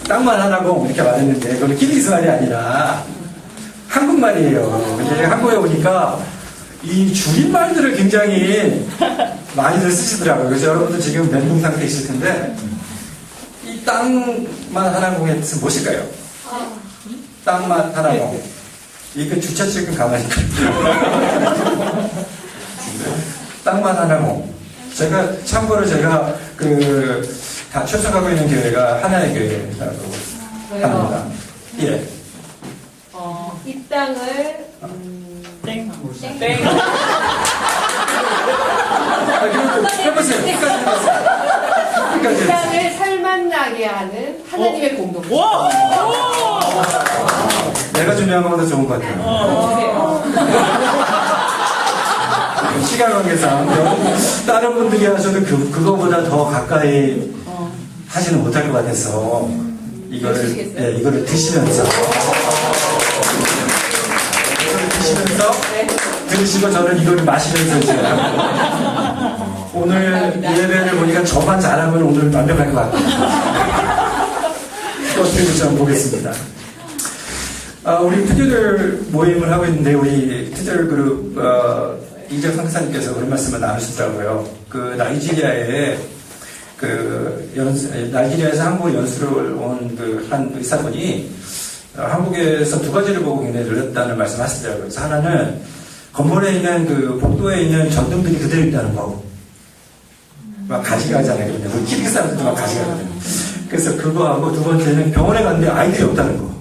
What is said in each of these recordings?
땅만 하나고 이렇게 말했는데 그건 키르기스 말이 아니라 한국말이에요. 근데 한국에 오니까 이 줄임말들을 굉장히 많이들 쓰시더라고요. 그래서 여러분들 지금 멘붕 상태에 있을 텐데 이 땅만 하나공의 뜻은 무엇일까요? 땅만 하나공. 이거 주차 지금 가만히 땅만 하나공. 참고로 제가 다 출석하고 있는 교회가 하나의 교회라고 합니다. 예. 이 땅을 땡. 해보세요. 이 땅을 살맛나게 하는 하나님의 공동체. 와! 내가 준비한 것보다 좋은 것 같아요. 시간 관계상 다른 분들이 하셔도 그거보다 더 가까이 하지는 못할 것 같아서 이거를 드시면서 들으시고 저는 이거를 마시면서 이제 오늘 예배를 보니까 저만 잘하면 오늘 완벽할 것 같아요. 어떻게 될지 한번 보겠습니다. 우리 투덜 모임을 하고 있는데 우리 투덜 그룹 이재 상사님께서 그런 말씀을 나누시더라고요. 나이지리아에서 한국 연수를 온 한 의사분이 한국에서 두 가지를 보고 굉장히 놀랐다는 말씀 하시더라고요. 그래서 하나는 건물에 있는 복도에 있는 전등들이 그대로 있다는 거. 막 가져가잖아요. 우리 키르기스 사람들도 막 가져가거든요. 그래서 그거하고 두 번째는 병원에 갔는데 아이들이 없다는 거.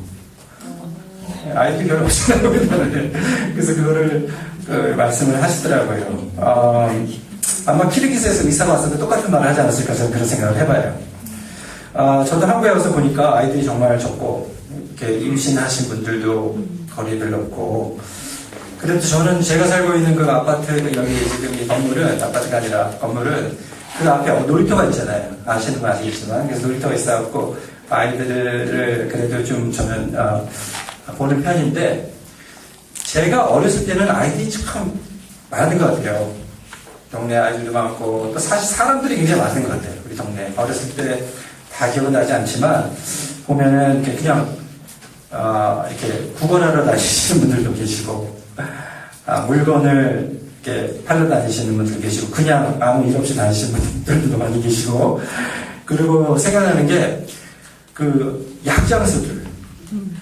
아이들이 별로 없다는 거예요. 그래서 그거를 말씀을 하시더라고요. 아마 키르기스에서 의사가 왔어도 똑같은 말을 하지 않았을까 저는 그런 생각을 해봐요. 저도 한국에 와서 보니까 아이들이 정말 적고 이렇게 임신하신 분들도 거리에 별로 없고 그래도 저는 제가 살고 있는 그 아파트 여기 지금 이 건물은 아파트가 아니라 건물은 그 앞에 놀이터가 있잖아요. 아시는 분 아시겠지만 그래서 놀이터가 있어갖고 아이들을 그래도 좀 저는 보는 편인데 제가 어렸을 때는 아이들이 참 많은 것 같아요. 동네 아이들도 많고 또 사실 사람들이 굉장히 많은 것 같아요. 우리 동네 어렸을 때 다 기억은 나지 않지만 보면은 그냥 이렇게 구걸하러 다니시는 분들도 계시고 물건을 이렇게 팔러 다니시는 분들 계시고 그냥 아무 일 없이 다니시는 분들도 많이 계시고 그리고 생각나는 게 약장수들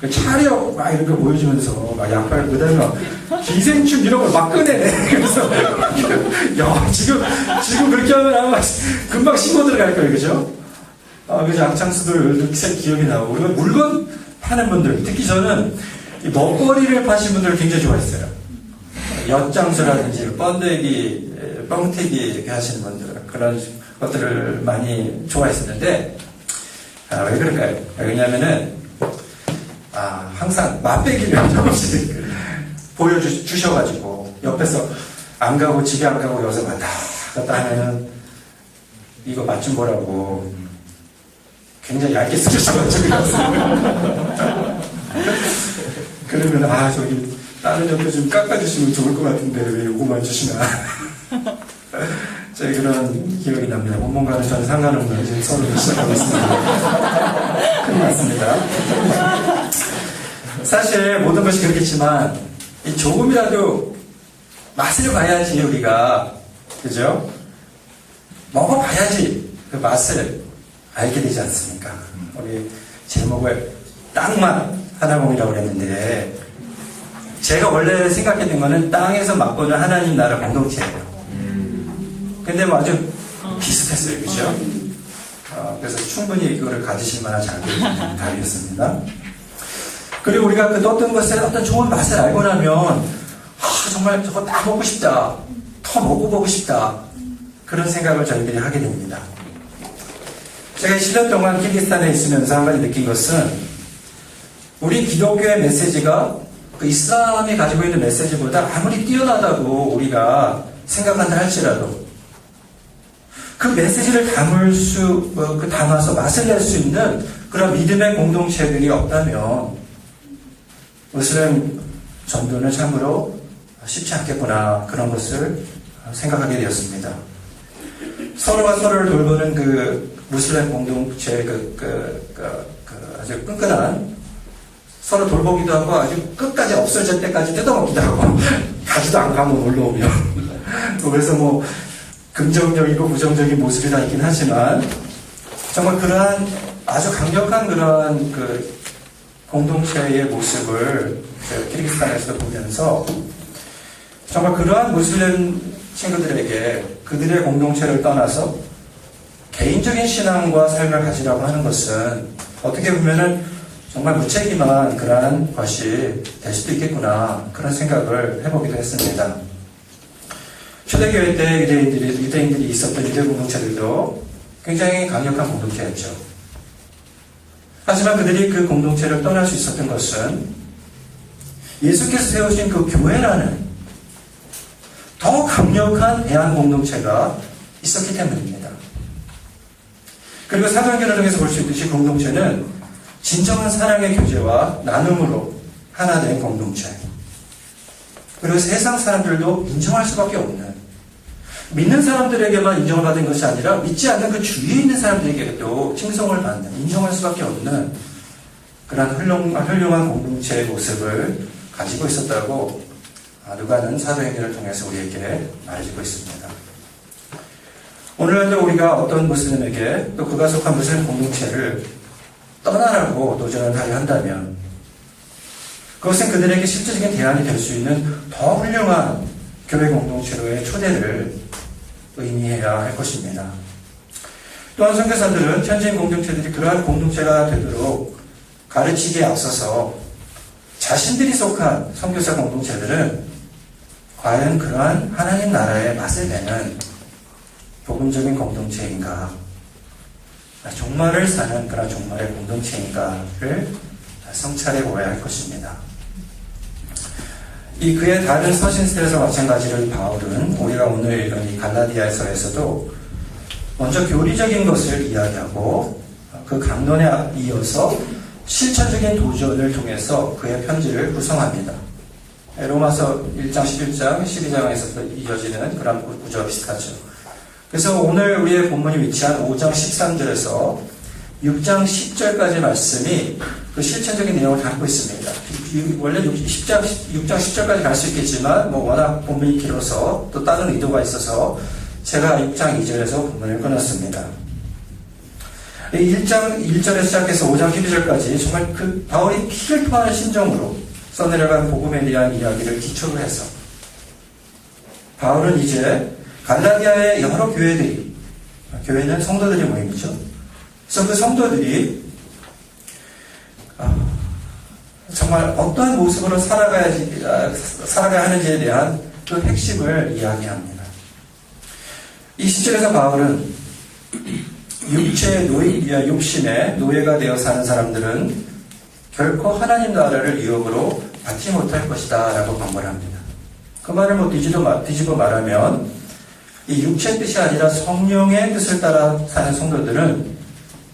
차력 막 이런 거 보여주면서 막 약발 그다음에 기생충 이런 걸 막 꺼내네. 그래서 야 지금 그렇게 하면 아마 금방 신고 들어갈 거예요, 그죠? 그래서 약장수들 기억이 나고 그리고 물건 파는 분들 특히 저는 이 먹거리를 파시는 분들을 굉장히 좋아했어요. 엿장수라든지 번데기, 뻥튀기 이렇게 하시는 분들 그런 것들을 많이 좋아했었는데 왜 그럴까요? 왜냐하면은 항상 맛배기를 조금씩 보여주셔가지고 옆에서 안 가고 집에 안 가고 여기서 왔다 갔다 하면은 이거 맛 좀 보라고 굉장히 얇게 쓰셔가지고 그러면 저기 다른 옆에 좀 깎아주시면 좋을 것 같은데 왜 요거만 주시나 저희 그런 기억이 납니다. 뭔가는 저는 상관없는 이제 서로 시작하고 있습니다. 큰일 났습니다. 사실 모든 것이 그렇겠지만 조금이라도 맛을 봐야지 우리가 그죠? 먹어봐야지 그 맛을 알게 되지 않습니까? 우리 제목을 땅만 하나공이라고 그랬는데 제가 원래 생각했던 거는 땅에서 맛보는 하나님 나라 공동체예요. 근데 뭐 아주 비슷했어요, 그죠? 그래서 충분히 이거를 가지실 만한 답이었습니다. 그리고 우리가 그 어떤 것에 어떤 좋은 맛을 알고 나면 정말 저거 다 먹고 싶다, 더 먹어보고 싶다 그런 생각을 저희들이 하게 됩니다. 제가 7년 동안 키르기스탄에 있으면서 한 가지 느낀 것은 우리 기독교의 메시지가 그 이슬람이 가지고 있는 메시지보다 아무리 뛰어나다고 우리가 생각한다 할지라도 그 메시지를 담아서 맛을 낼 수 있는 그런 믿음의 공동체들이 없다면 무슬림 전도는 참으로 쉽지 않겠구나 그런 것을 생각하게 되었습니다. 서로가 서로를 돌보는 그 무슬림 공동체의 아주 끈끈한 서로 돌보기도 하고 아주 끝까지 없어질 때까지 뜯어먹기도 하고 가지도 안 가면 올라오면 그래서 뭐 긍정적이고 부정적인 모습이 다 있긴 하지만 정말 그러한 아주 강력한 그러한 그 공동체의 모습을 키르기스탄에서 보면서 정말 그러한 무슬림 친구들에게 그들의 공동체를 떠나서 개인적인 신앙과 삶을 가지라고 하는 것은 어떻게 보면은 정말 무책임한 그러한 것이 될 수도 있겠구나 그런 생각을 해보기도 했습니다. 초대교회 때 유대인들이 있었던 유대 공동체들도 굉장히 강력한 공동체였죠. 하지만 그들이 그 공동체를 떠날 수 있었던 것은 예수께서 세우신 그 교회라는 더 강력한 대한 공동체가 있었기 때문입니다. 그리고 사도행전을 통해서 볼 수 있듯이 공동체는 진정한 사랑의 교제와 나눔으로 하나 된 공동체. 그리고 세상 사람들도 인정할 수밖에 없는, 믿는 사람들에게만 인정을 받은 것이 아니라 믿지 않는 그 주위에 있는 사람들에게도 칭송을 받는, 인정할 수밖에 없는 그런 훌륭한 공동체의 모습을 가지고 있었다고 누가는 사도행전을 통해서 우리에게 말해주고 있습니다. 오늘날도 우리가 어떤 무슬림에게 또 그가 속한 무슬림 공동체를 떠나라고 도전을 하려 한다면 그것은 그들에게 실질적인 대안이 될 수 있는 더 훌륭한 교회 공동체로의 초대를 의미해야 할 것입니다. 또한 선교사들은 현지인 공동체들이 그러한 공동체가 되도록 가르치기에 앞서서 자신들이 속한 선교사 공동체들은 과연 그러한 하나님 나라의 맛을 내는 복음적인 공동체인가, 종말을 사는 그런 종말의 공동체인가를 성찰해 보아야 할 것입니다. 이 그의 다른 서신서에서 마찬가지로 바울은 우리가 오늘 읽은 이 갈라디아서에서도 먼저 교리적인 것을 이야기하고 그 강론에 이어서 실천적인 도전을 통해서 그의 편지를 구성합니다. 로마서 1장, 11장, 12장에서 이어지는 그런 구조와 비슷하죠. 그래서 오늘 우리의 본문이 위치한 5장 13절에서 6장 10절까지 말씀이 그 실천적인 내용을 담고 있습니다. 원래 6장 10절까지 갈 수 있겠지만 워낙 본문이 길어서 또 다른 의도가 있어서 제가 6장 2절에서 본문을 끊었습니다. 1장 1절에서 시작해서 5장 12절까지 정말 그 바울이 피를 토하는 심정으로 써내려간 복음에 대한 이야기를 기초로 해서 바울은 이제 갈라디아의 여러 교회들이, 교회는 성도들의 모임이죠. 그래서 그 성도들이 정말 어떠한 모습으로 살아가야 하는지에 대한 그 핵심을 이야기합니다. 이 시절에서 바울은 육체의 욕심에 노예가 되어 사는 사람들은 결코 하나님 나라를 유업으로 받지 못할 것이다 라고 권고를 합니다. 그 말을 뒤집어 말하면 이 육체의 뜻이 아니라 성령의 뜻을 따라 사는 성도들은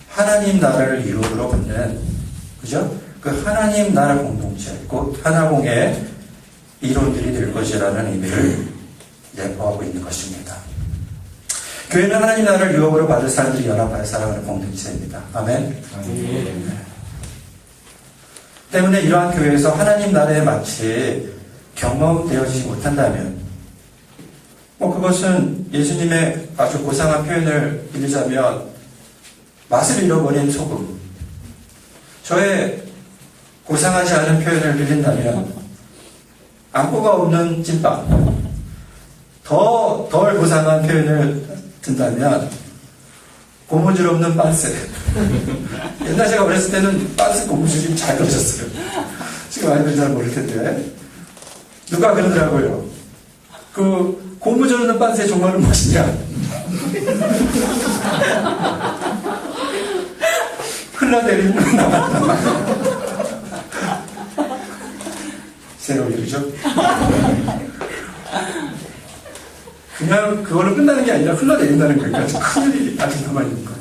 하나님 나라를 유업으로 받는, 그죠? 그 하나님 나라 공동체, 곧 하나공의 이론들이 될 것이라는 의미를 내포하고 있는 것입니다. 교회는 하나님 나라를 유업으로 받을 사람들이 연합하여 살아가는 공동체입니다. 아멘. 때문에 이러한 교회에서 하나님 나라의 맛이 경험되어지지 못한다면 그것은 예수님의 아주 고상한 표현을 빌리자면 맛을 잃어버린 소금, 저의 고상하지 않은 표현을 빌린다면 안고가 없는 찐빵, 덜 고상한 표현을 든다면 고무줄 없는 빤스. 옛날 제가 어렸을 때는 빤스 고무줄이 잘 그려졌어요. 지금 아이들 잘 모를 텐데 누가 그러더라고요. 그 고무줄 없는 빤스의 종말은 무엇이냐? 흘러내리는 나갔다. 새로운 일이죠. 그냥 그걸로 끝나는 게 아니라 흘러내린다는 거니까 아주 큰 일이 아직 남아있는 거예요.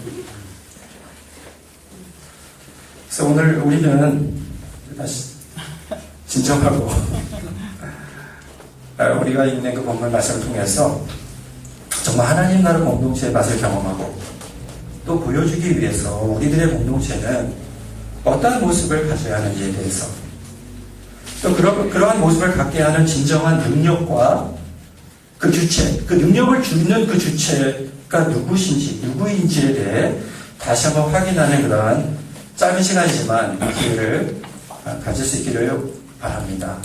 그래서 오늘 우리는 다시 진정하고 우리가 읽는 그 본문 말씀을 통해서 정말 하나님 나라 공동체의 맛을 경험하고 또 보여주기 위해서 우리들의 공동체는 어떠한 모습을 가져야 하는지에 대해서 또 그러한 모습을 갖게 하는 진정한 능력과 그 주체, 그 능력을 주는 그 주체가 누구인지에 대해 다시 한번 확인하는 그러한 짧은 시간이지만 기회를 가질 수 있기를 바랍니다.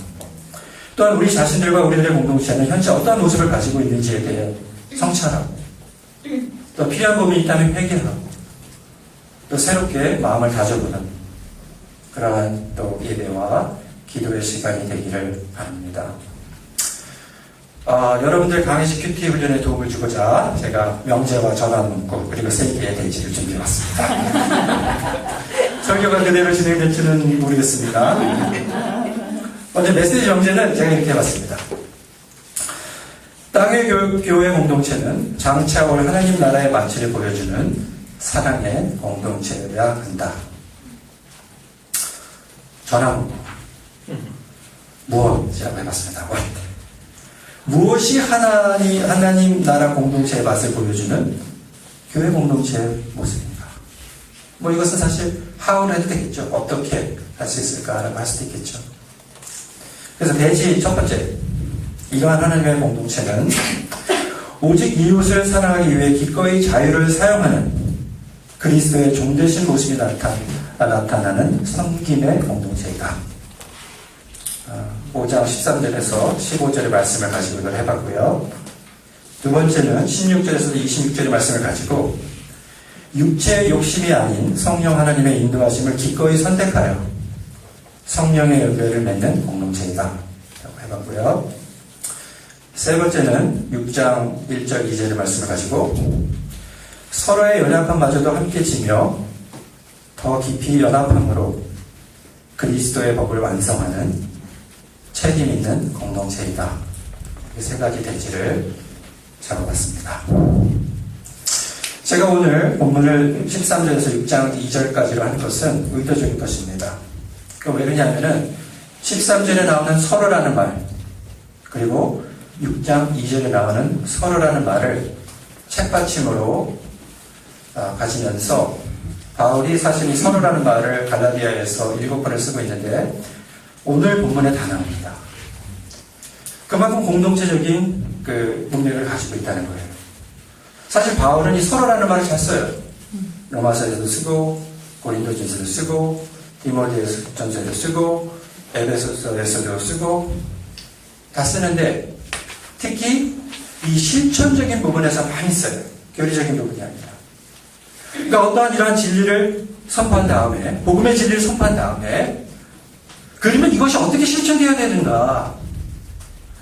또한 우리 자신들과 우리들의 공동체는 현재 어떠한 모습을 가지고 있는지에 대해 성찰하고 또 필요한 부분이 있다면 회개하고 또 새롭게 마음을 다져보는 그러한 또 예배와 기도의 시간이 되기를 바랍니다. 여러분들 강의식 큐티 훈련에 도움을 주고자 제가 명제와 전환문구 그리고 세 개의 대지를 준비해왔습니다. 설교가 그대로 진행될지는 모르겠습니다. 먼저 메시지 명제는 제가 이렇게 해봤습니다. 땅의 교회 공동체는 장차 올 하나님 나라의 마치를 보여주는 사랑의 공동체여야 한다. 전환문구 무엇이라고 해봤습니다. 무엇이 하나님 나라 공동체의 맛을 보여주는 교회 공동체의 모습인가? 이것은 사실 how를 해도 되겠죠. 어떻게 할 수 있을까라고 할 수도 있겠죠. 그래서 대지 첫 번째, 이러한 하나님의 공동체는 오직 이웃을 사랑하기 위해 기꺼이 자유를 사용하는 그리스도의 종되신 모습이 나타나는 섬김의 공동체이다. 5장 13절에서 15절의 말씀을 가지고 이걸 해봤고요. 두 번째는 16절에서 26절의 말씀을 가지고 육체의 욕심이 아닌 성령 하나님의 인도하심을 기꺼이 선택하여 성령의 연결을 맺는 공동체이다 라고 해봤고요. 세 번째는 6장 1절 2절의 말씀을 가지고 서로의 연약함마저도 함께 지며 더 깊이 연합함으로 그리스도의 법을 완성하는 책임 있는 공동체이다. 이 세 가지 대지를 잡아봤습니다. 제가 오늘 본문을 13절에서 6장 2절까지로 한 것은 의도적인 것입니다. 왜 그러냐면은 13절에 나오는 서로라는 말 그리고 6장 2절에 나오는 서로라는 말을 책받침으로 가지면서 바울이 사실 이 서로라는 말을 갈라디아에서 7번을 쓰고 있는데 오늘 본문에 다 나옵니다. 그만큼 공동체적인 그 문맥을 가지고 있다는 거예요. 사실 바울은 이 서로라는 말을 잘 써요. 로마서에도 쓰고 고린도전서도 쓰고 디모데전서에도 쓰고 에베소서에서도 쓰고 다 쓰는데 특히 이 실천적인 부분에서 많이 써요. 교리적인 부분이 아니라. 그러니까 어떠한 이러한 진리를 선포한 다음에 복음의 진리를 선포한 다음에 그러면 이것이 어떻게 실천되어야 되는가?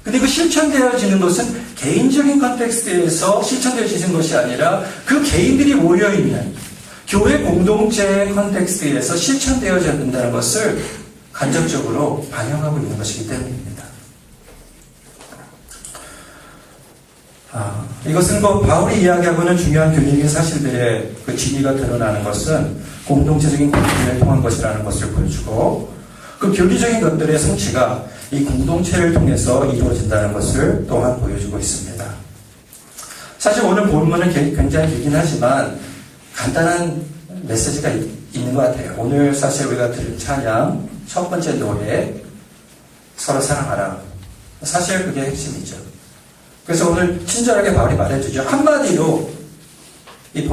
근데 그 실천되어지는 것은 개인적인 컨텍스트에서 실천되어지는 것이 아니라 그 개인들이 모여있는 교회 공동체의 컨텍스트에서 실천되어져야 된다는 것을 간접적으로 반영하고 있는 것이기 때문입니다. 이것은 바울이 이야기하고는 중요한 교리적인 사실들의 그 진위가 드러나는 것은 공동체적인 관계를 통한 것이라는 것을 보여주고 그 교리적인 것들의 성취가 이 공동체를 통해서 이루어진다는 것을 또한 보여주고 있습니다. 사실 오늘 본문은 굉장히 길긴 하지만 간단한 메시지가 있는 것 같아요. 오늘 사실 우리가 들은 찬양 첫 번째 노래 서로 사랑하라. 사실 그게 핵심이죠. 그래서 오늘 친절하게 바울이 말해주죠. 한마디로 이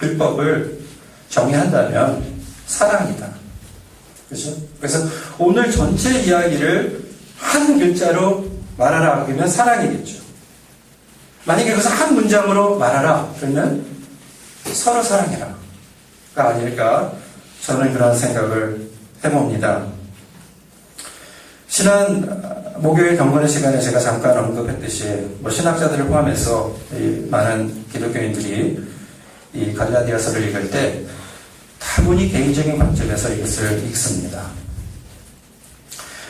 율법을 정의한다면 사랑이다. 그렇죠? 그래서 오늘 전체 이야기를 한 글자로 말하라 그러면 사랑이겠죠. 만약에 그것을 한 문장으로 말하라 그러면 서로 사랑해라가 아닐까 저는 그런 생각을 해봅니다. 지난 목요일 경건의 시간에 제가 잠깐 언급했듯이 신학자들을 포함해서 많은 기독교인들이 이 갈라디아서를 읽을 때 다분히 개인적인 관점에서 이것을 읽습니다.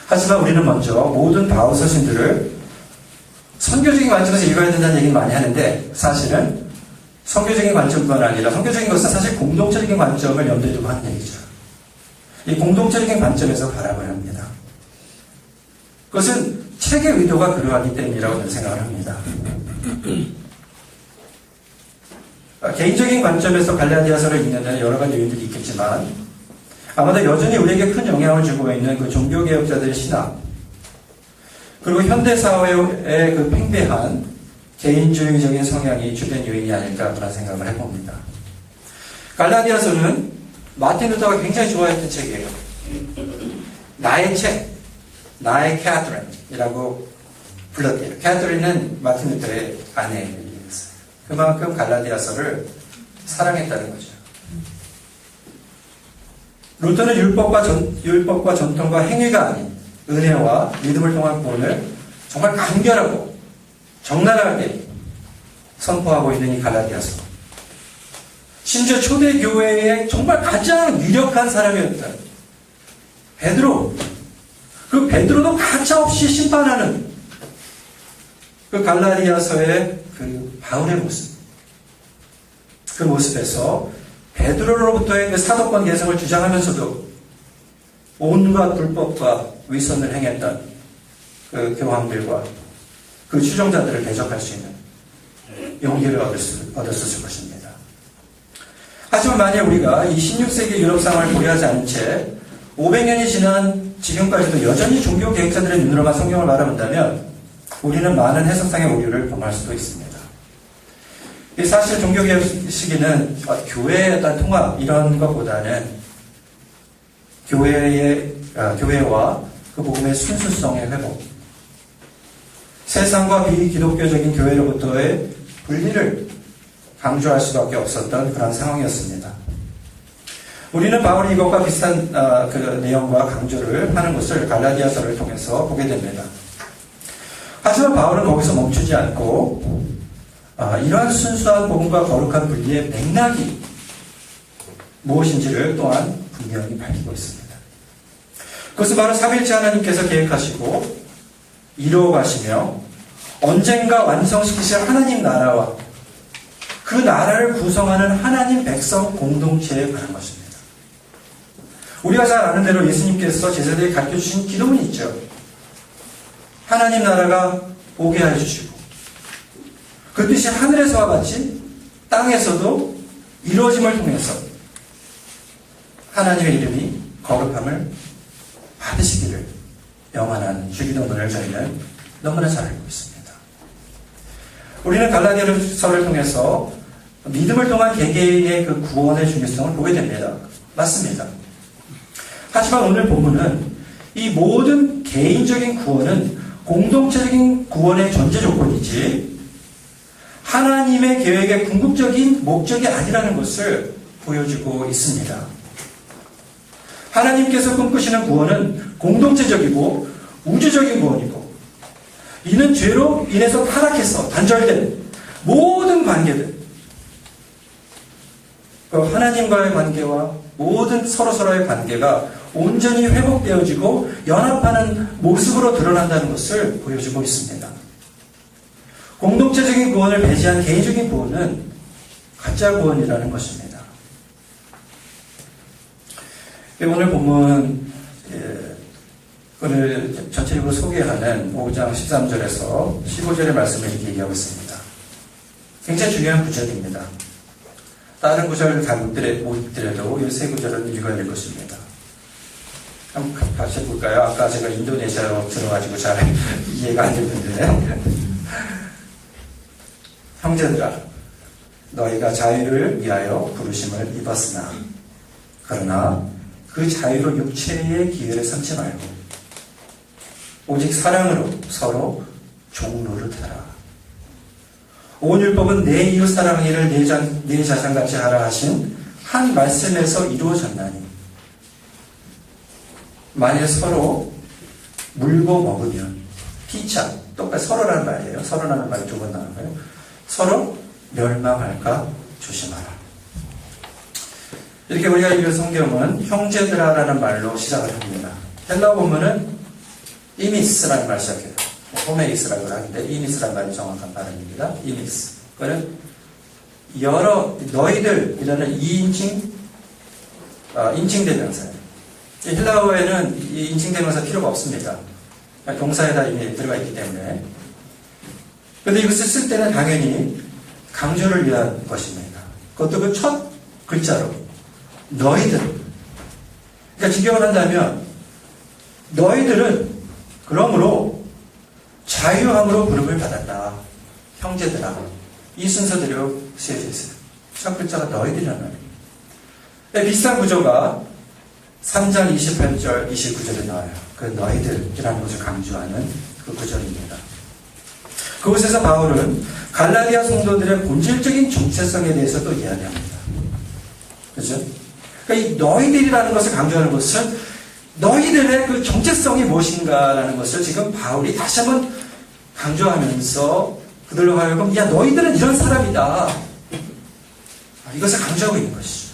하지만 우리는 먼저 모든 바울 서신들을 선교적인 관점에서 읽어야 된다는 얘기를 많이 하는데 사실은 선교적인 관점뿐만 아니라 선교적인 것은 사실 공동체적인 관점을 염두에 두고 하는 얘기죠. 이 공동체적인 관점에서 바라봐야 합니다. 그것은 책의 의도가 그러하기 때문이라고 저는 생각을 합니다. 개인적인 관점에서 갈라디아서를 읽는 데는 여러 가지 요인들이 있겠지만 아마도 여전히 우리에게 큰 영향을 주고 있는 그 종교개혁자들의 신학 그리고 현대사회의 그 팽배한 개인주의적인 성향이 주된 요인이 아닐까 그런 생각을 해봅니다. 갈라디아서는 마틴 루터가 굉장히 좋아했던 책이에요. 나의 책, 나의 캐서린이라고 불렀대요. 캐서린은 마틴 루터의 아내였어요. 그만큼 갈라디아서를 사랑했다는 거죠. 루터는 율법과 전통과 행위가 아닌 은혜와 믿음을 통한 구원을 정말 간결하고 적나라하게 선포하고 있는 이 갈라디아서. 심지어 초대교회의 정말 가장 유력한 사람이었다. 베드로. 그 베드로도 가차없이 심판하는 그 갈라디아서의 그 바울의 모습. 그 모습에서 베드로로부터의 그 사도권 계승을 주장하면서도 온갖 불법과 위선을 행했던 그 교황들과 그 추종자들을 대적할 수 있는 용기를 얻었을 것입니다. 하지만 만약 우리가 이 16세기 유럽 상황을 고려하지 않은 채 500년이 지난 지금까지도 여전히 종교 계획자들의 눈으로만 성경을 바라본다면 우리는 많은 해석상의 오류를 범할 수도 있습니다. 사실 종교개혁 시기는 교회의 어떤 통합 이런 것보다는 교회와 그 복음의 순수성의 회복, 세상과 비기독교적인 교회로부터의 분리를 강조할 수밖에 없었던 그런 상황이었습니다. 우리는 바울이 이것과 비슷한 그 내용과 강조를 하는 것을 갈라디아서를 통해서 보게 됩니다. 하지만 바울은 거기서 멈추지 않고 이러한 순수한 복음과 거룩한 분리의 맥락이 무엇인지를 또한 분명히 밝히고 있습니다. 그것은 바로 삼위일체 하나님께서 계획하시고 이루어가시며 언젠가 완성시키실 하나님 나라와 그 나라를 구성하는 하나님 백성 공동체에 관한 것입니다. 우리가 잘 아는 대로 예수님께서 제자들에게 가르쳐주신 기도문이 있죠. 하나님 나라가 오게 해주시고 그 뜻이 하늘에서와 같이 땅에서도 이루어짐을 통해서 하나님의 이름이 거룩함을 받으시기를 영원한 주기도문을 저희는 너무나 잘 알고 있습니다. 우리는 갈라디아서를 통해서 믿음을 통한 개개인의 그 구원의 중요성을 보게 됩니다. 맞습니다. 하지만 오늘 본문은 이 모든 개인적인 구원은 공동체적인 구원의 전제 조건이지 하나님의 계획의 궁극적인 목적이 아니라는 것을 보여주고 있습니다. 하나님께서 꿈꾸시는 구원은 공동체적이고 우주적인 구원이고 이는 죄로 인해서 타락해서 단절된 모든 관계들 하나님과의 관계와 모든 서로서로의 관계가 온전히 회복되어지고 연합하는 모습으로 드러난다는 것을 보여주고 있습니다. 공동체적인 구원을 배제한 개인적인 구원은 가짜 구원이라는 것입니다. 오늘 본문 오늘 전체적으로 소개하는 5장 13절에서 15절의 말씀을 이렇게 얘기하고 있습니다. 굉장히 중요한 구절입니다. 다른 구절을 다 못 들어도 이 세 구절은 읽어야 될 것입니다. 한번 같이 해볼까요? 아까 제가 인도네시아로 들어가지고 잘 이해가 안 됐는데 형제들아 너희가 자유를 위하여 부르심을 입었으나 그러나 그 자유로 육체의 기회를 삼지 말고 오직 사랑으로 서로 종노릇하라. 온 율법은 내 이웃 사랑하기를 내 자신같이 하라 하신 한 말씀에서 이루어졌나니 만일 서로 물고 먹으면 피차 똑같이 서로라는 말이에요. 서로라는 말이 두 번 나오는 거예요. 서로 멸망할까 조심하라. 이렇게 우리가 읽은 성경은 형제들아라는 말로 시작을 합니다. 헬라어 본문은 이미스라는 말 시작해요. 호메이스라고 하는데 이미스라는 말이 정확한 발음입니다. 이미스. 그거는 여러 너희들이라는 2인칭 인칭대명사예요. 헬라어에는 이 인칭대명사 필요가 없습니다. 동사에다 이미 들어가 있기 때문에. 그런데 이것을 쓸 때는 당연히 강조를 위한 것입니다. 그것도 그 첫 글자로 너희들. 그러니까 직역을 한다면 너희들은 그러므로 자유함으로 부름을 받았다. 형제들아. 이 순서대로 쓰여져 있어요. 첫 글자가 너희들이라는 말이에요. 비슷한 구조가 3장 28절, 29절에 나와요. 그 너희들이라는 것을 강조하는 그 구절입니다. 그곳에서 바울은 갈라디아 성도들의 본질적인 정체성에 대해서 또 이야기합니다. 그죠? 그러니까 이 너희들이라는 것을 강조하는 것은 너희들의 그 정체성이 무엇인가라는 것을 지금 바울이 다시 한번 강조하면서 그들로 하여금 야 너희들은 이런 사람이다. 이것을 강조하고 있는 것이죠.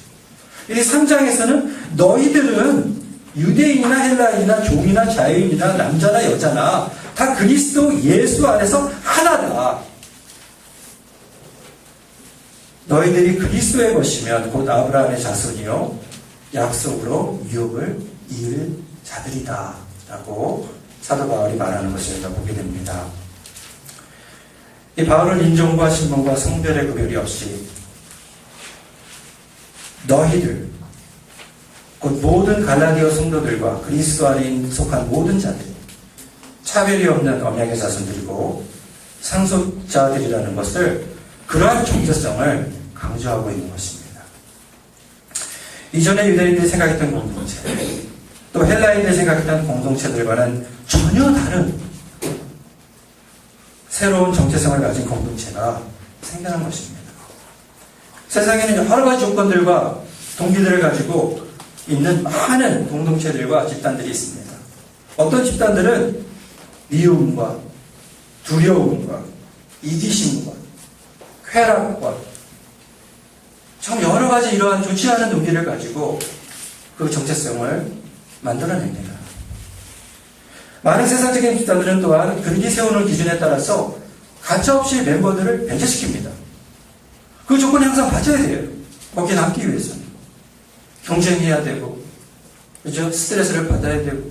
이 3장에서는 너희들은 유대인이나 헬라인이나 종이나 자유인이나 남자나 여자나 다 그리스도 예수 안에서 하나다. 너희들이 그리스도의 것이면 곧 아브라함의 자손이요 약속으로 유업을 이을 자들이다 라고 사도 바울이 말하는 것을 우리가 보게 됩니다. 이 바울은 인종과 신분과 성별의 구별이 없이 너희들 곧 모든 갈라디아 성도들과 그리스도 안에 속한 모든 자들 차별이 없는 언약의 자손들이고 상속자들이라는 것을 그러한 정체성을 강조하고 있는 것입니다. 이전에 유대인들이 생각했던 공동체 또 헬라인들이 생각했던 공동체들과는 전혀 다른 새로운 정체성을 가진 공동체가 생겨난 것입니다. 세상에는 여러 가지 조건들과 동기들을 가지고 있는 많은 공동체들과 집단들이 있습니다. 어떤 집단들은 미움과 두려움과 이기심과 쾌락과 참 여러 가지 이러한 좋지 않은 동기를 가지고 그 정체성을 만들어냅니다. 많은 세상적인 집단들은 또한 그들이 세우는 기준에 따라서 가차없이 멤버들을 배제시킵니다. 그 조건이 항상 받쳐야 돼요. 거기에 남기 위해서는. 경쟁해야 되고, 그죠? 스트레스를 받아야 되고,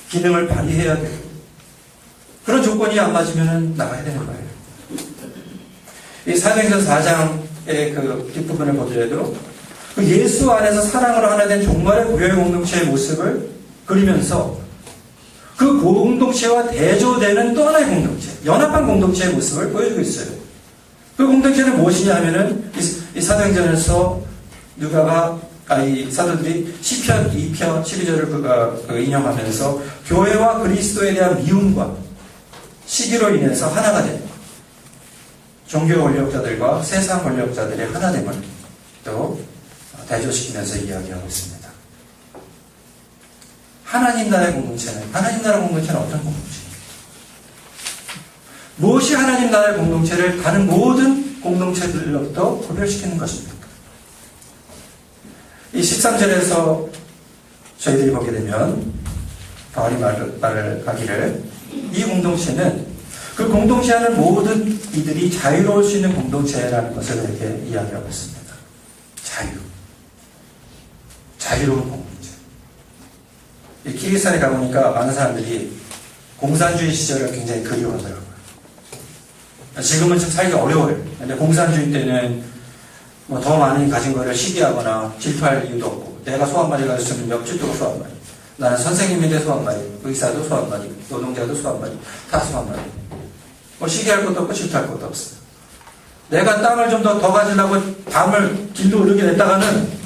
기능을 발휘해야 되고, 그런 조건이 안 맞으면 나가야 되는 거예요. 이 사도행전 4장의 그 뒷부분을 보더라도 그 예수 안에서 사랑으로 하나 된 종말의 고혈 공동체의 모습을 그리면서 그 공동체와 대조되는 또 하나의 공동체, 연합한 공동체의 모습을 보여주고 있어요. 그 공동체는 무엇이냐 하면은 이 사도행전에서 이 사도들이 시편 2편 12절을 인용하면서 교회와 그리스도에 대한 미움과 시기로 인해서 하나가 된 종교 권력자들과 세상 권력자들의 하나됨을 또 대조시키면서 이야기하고 있습니다. 하나님 나라의 공동체는 어떤 공동체입니까? 무엇이 하나님 나라의 공동체를 다른 모든 공동체들로부터 구별시키는 것입니까? 이 13절에서 저희들이 보게 되면 바울이 말을 하기를 이 공동체는 그 공동체 안에 모든 이들이 자유로울 수 있는 공동체라는 것을 이렇게 이야기하고 있습니다. 자유로운 공동체. 이 키르기스탄에 가보니까 많은 사람들이 공산주의 시절을 굉장히 그리워하더라고요. 지금은 좀 살기 어려워요. 근데 공산주의 때는 뭐 더 많이 가진 거를 시기하거나 질투할 이유도 없고, 내가 소 한 마리 가졌으면 옆집도 소 한 마리, 나는 선생님인데 소 한 마리, 의사도 소 한 마리, 노동자도 소 한 마리, 다 소 한 마리. 뭐 시기할 것도 없고 질투할 것도 없어요. 내가 땅을 좀 더 가지려고 밤을 길도 이렇게 냈다가는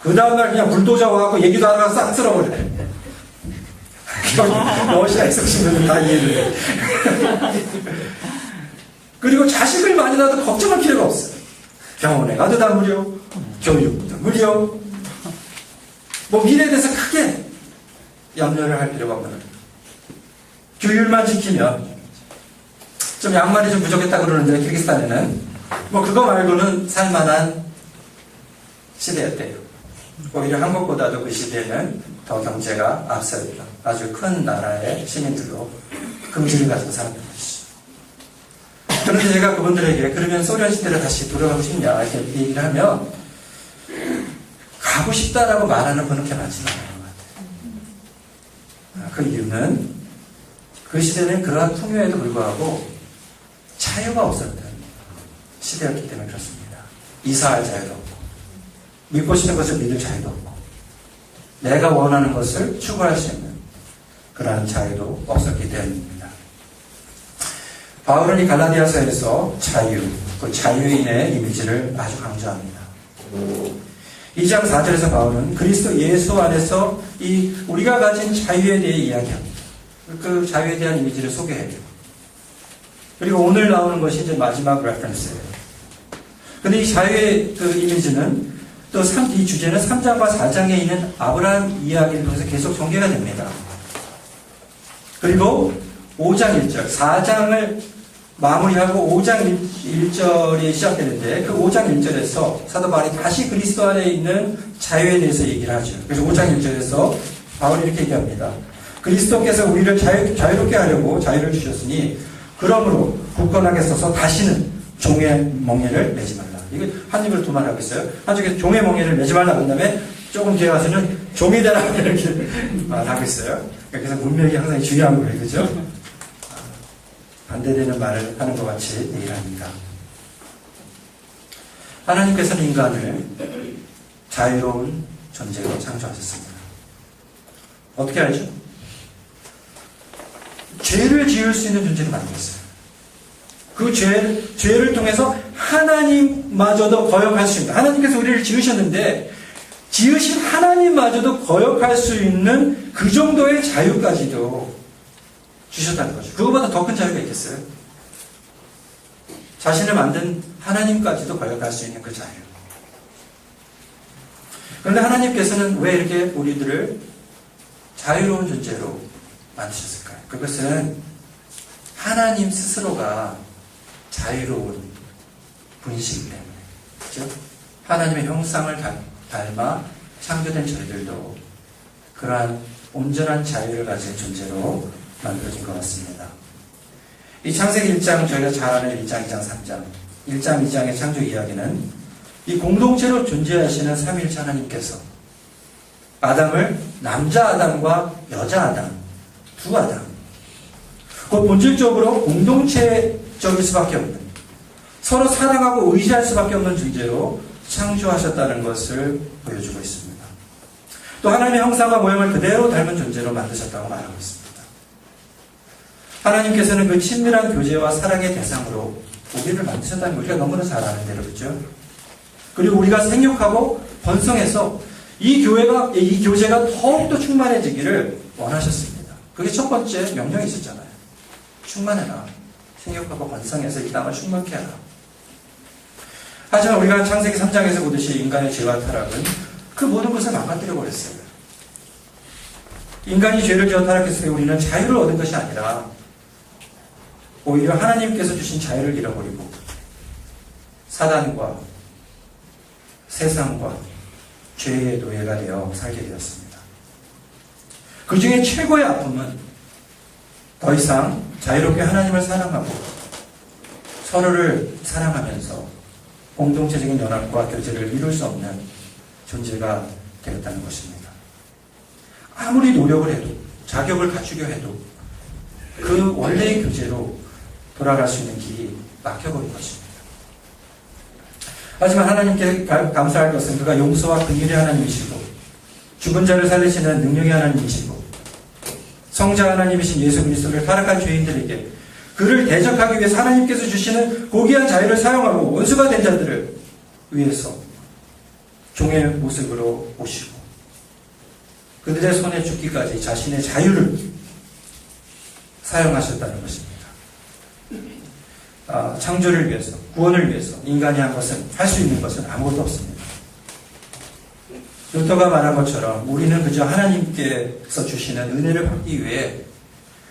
그 다음날 그냥 불도저 와갖고 얘기도 안 하고 싹 쓸어버려요. 러시아 있으시면 다 이해를 해요. 그리고 자식을 많이 낳아도 걱정할 필요가 없어요. 병원에 가도 다 무료, 교육도 무료. 뭐 미래에 대해서 크게 염려를 할 필요가 없는 거예요. 규율만 지키면 좀 양말이 좀 부족했다 그러는데 키르기스탄에는 뭐 그거 말고는 살만한 시대였대요. 오히려 한국보다도 그 시대에는 더 경제가 앞서있던 아주 큰 나라의 시민들로 긍지를 가지고 살았던 것이죠. 그런데 제가 그분들에게 그러면 소련 시대로 다시 돌아가고 싶냐 이렇게 얘기를 하면 가고 싶다라고 말하는 분은 그렇게 많지는 않은 것 같아요. 그 이유는 그 시대는 그러한 풍요에도 불구하고 자유가 없었다. 시대였기 때문에 그렇습니다. 이사할 자유도 없고, 믿고 싶은 것을 믿을 자유도 없고, 내가 원하는 것을 추구할 수 있는 그러한 자유도 없었기 때문입니다. 바울은 이 갈라디아서에서 자유, 그 자유인의 이미지를 아주 강조합니다. 2장 4절에서 바울은 그리스도 예수 안에서 이 우리가 가진 자유에 대해 이야기합니다. 그 자유에 대한 이미지를 소개해요. 그리고 오늘 나오는 것이 이제 마지막 레퍼런스예요. 근데 이 자유의 그 이미지는 또 이 주제는 3장과 4장에 있는 아브라함 이야기를 통해서 계속 전개가 됩니다. 그리고 5장 1절, 4장을 마무리하고 5장 1절이 시작되는데 그 5장 1절에서 사도 바울이 다시 그리스도 안에 있는 자유에 대해서 얘기를 하죠. 그래서 5장 1절에서 바울이 이렇게 얘기합니다. 그리스도께서 우리를 자유롭게 하려고 자유를 주셨으니 그러므로 굳건하게 서서 다시는 종의 멍에를 매지 말라. 이거 한 입으로 두 말 하고 있어요. 한쪽에서 종의 멍에를 매지 말라. 그 다음에 조금 뒤에 가서는 종이 되라. 이렇게 말하고 있어요. 그래서 문맥이 항상 중요한 거예요. 그죠? 반대되는 말을 하는 것 같이 얘기를 합니다. 하나님께서는 인간을 자유로운 존재로 창조하셨습니다. 어떻게 알죠? 죄를 지을 수 있는 존재로 만들었어요. 그 죄를 통해서 하나님마저도 거역할 수 있는, 하나님께서 우리를 지으셨는데 지으신 하나님마저도 거역할 수 있는 그 정도의 자유까지도 주셨다는 거죠. 그거보다 더 큰 자유가 있겠어요? 자신을 만든 하나님까지도 거역할 수 있는 그 자유. 그런데 하나님께서는 왜 이렇게 우리들을 자유로운 존재로 만드셨을까요? 그것은 하나님 스스로가 자유로운 분이시기 때문에. 그렇죠? 하나님의 형상을 닮아 창조된 저희들도 그러한 온전한 자유를 가진 존재로 만들어진 것 같습니다. 이 창세기 1장, 저희가 잘 아는 1장, 2장, 3장, 1장, 2장의 창조 이야기는 이 공동체로 존재하시는 삼위일체 하나님께서 아담을 남자 아담과 여자 아담, 두 아담, 그 본질적으로 공동체적일 수밖에 없는, 서로 사랑하고 의지할 수밖에 없는 존재로 창조하셨다는 것을 보여주고 있습니다. 또 하나님의 형상과 모형을 그대로 닮은 존재로 만드셨다고 말하고 있습니다. 하나님께서는 그 친밀한 교제와 사랑의 대상으로 우리를 만드셨다는 걸 우리가 너무나 잘 아는 대로, 그렇죠? 그리고 우리가 생육하고 번성해서 이 교제가 더욱더 충만해지기를 원하셨습니다. 그게 첫 번째 명령이 있었잖아요. 충만해라. 생육하고 번성해서 이 땅을 충만케 하라. 하지만 우리가 창세기 3장에서 보듯이 인간의 죄와 타락은 그 모든 것을 망가뜨려 버렸어요. 인간이 죄를 지어 타락했을 때 우리는 자유를 얻은 것이 아니라 오히려 하나님께서 주신 자유를 잃어버리고 사단과 세상과 죄의 노예가 되어 살게 되었습니다. 그 중에 최고의 아픔은 더 이상 자유롭게 하나님을 사랑하고 서로를 사랑하면서 공동체적인 연합과 교제를 이룰 수 없는 존재가 되었다는 것입니다. 아무리 노력을 해도, 자격을 갖추려 해도 그 원래의 교제로 돌아갈 수 있는 길이 막혀버린 것입니다. 하지만 하나님께 감사할 것은 그가 용서와 긍휼의 하나님이시고 죽은 자를 살리시는 능력의 하나님이시고 성자 하나님이신 예수 그리스도를 타락한 죄인들에게 그를 대적하기 위해서 하나님께서 주시는 고귀한 자유를 사용하고 원수가 된 자들을 위해서 종의 모습으로 오시고 그들의 손에 죽기까지 자신의 자유를 사용하셨다는 것입니다. 창조를 위해서, 구원을 위해서 인간이 한 것은, 할 수 있는 것은 아무것도 없습니다. 루터가 말한 것처럼 우리는 그저 하나님께서 주시는 은혜를 받기 위해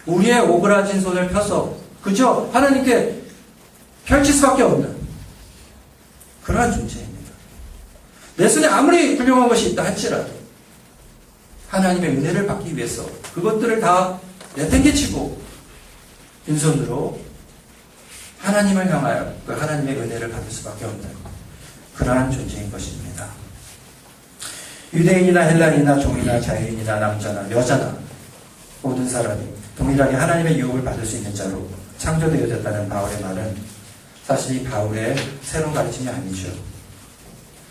우리의 오그라진 손을 펴서 그저 하나님께 펼칠 수밖에 없는 그러한 존재입니다. 내 손에 아무리 훌륭한 것이 있다 할지라도 하나님의 은혜를 받기 위해서 그것들을 다 내팽개치고 빈손으로 하나님을 향하여 그 하나님의 은혜를 받을 수밖에 없는 그러한 존재인 것입니다. 유대인이나 헬라인이나 종이나 자유인이나 남자나 여자나 모든 사람이 동일하게 하나님의 유혹을 받을 수 있는 자로 창조되어졌다는 바울의 말은 사실 이 바울의 새로운 가르침이 아니죠.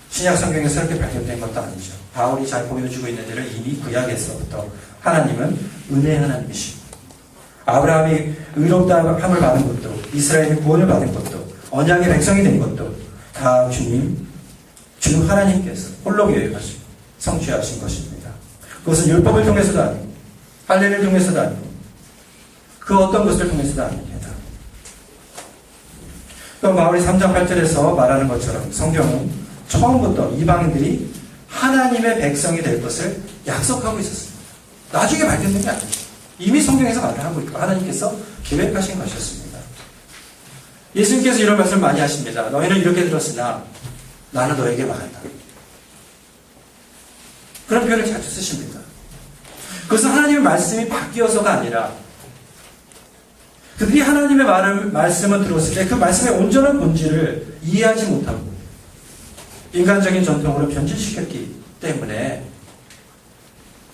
신약 성경에 새롭게 발견된 것도 아니죠. 바울이 잘 보여주고 있는 데를 이미 구약에서부터 하나님은 은혜 하나님이시고 아브라함이 의롭다함을 받은 것도 이스라엘이 구원을 받은 것도 언약의 백성이 된 것도 다 주 하나님께서 홀로 계획하시고 성취하신 것입니다. 그것은 율법을 통해서도 아니고 할례를 통해서도 아니고 그 어떤 것을 통해서도 아닙니다. 또 바울이 3장 8절에서 말하는 것처럼 성경은 처음부터 이방인들이 하나님의 백성이 될 것을 약속하고 있었습니다. 나중에 발견된 게 아니죠. 이미 성경에서 말을 하고 있고 하나님께서 계획하신 것이었습니다. 예수님께서 이런 말씀을 많이 하십니다. 너희는 이렇게 들었으나 나는 너에게 말한다. 그런 표현을 자주 쓰십니다. 그것은 하나님의 말씀이 바뀌어서가 아니라 그들이 하나님의 말씀을 들었을 때 그 말씀의 온전한 본질을 이해하지 못하고 인간적인 전통으로 변질시켰기 때문에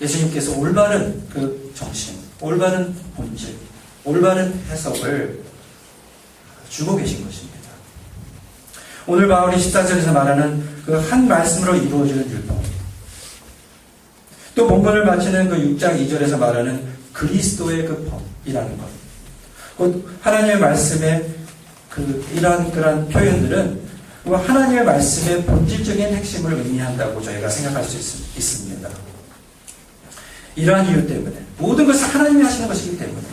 예수님께서 올바른 그 정신, 올바른 본질, 올바른 해석을 주고 계신 것입니다. 오늘 바울이 14절에서 말하는 그 한 말씀으로 이루어지는 율법, 또 본문을 마치는 그 6장 2절에서 말하는 그리스도의 그 법이라는 것, 곧 하나님의 말씀의 이러한 표현들은 하나님의 말씀의 본질적인 핵심을 의미한다고 저희가 생각할 수 있습니다. 이러한 이유 때문에 모든 것을 하나님이 하시는 것이기 때문에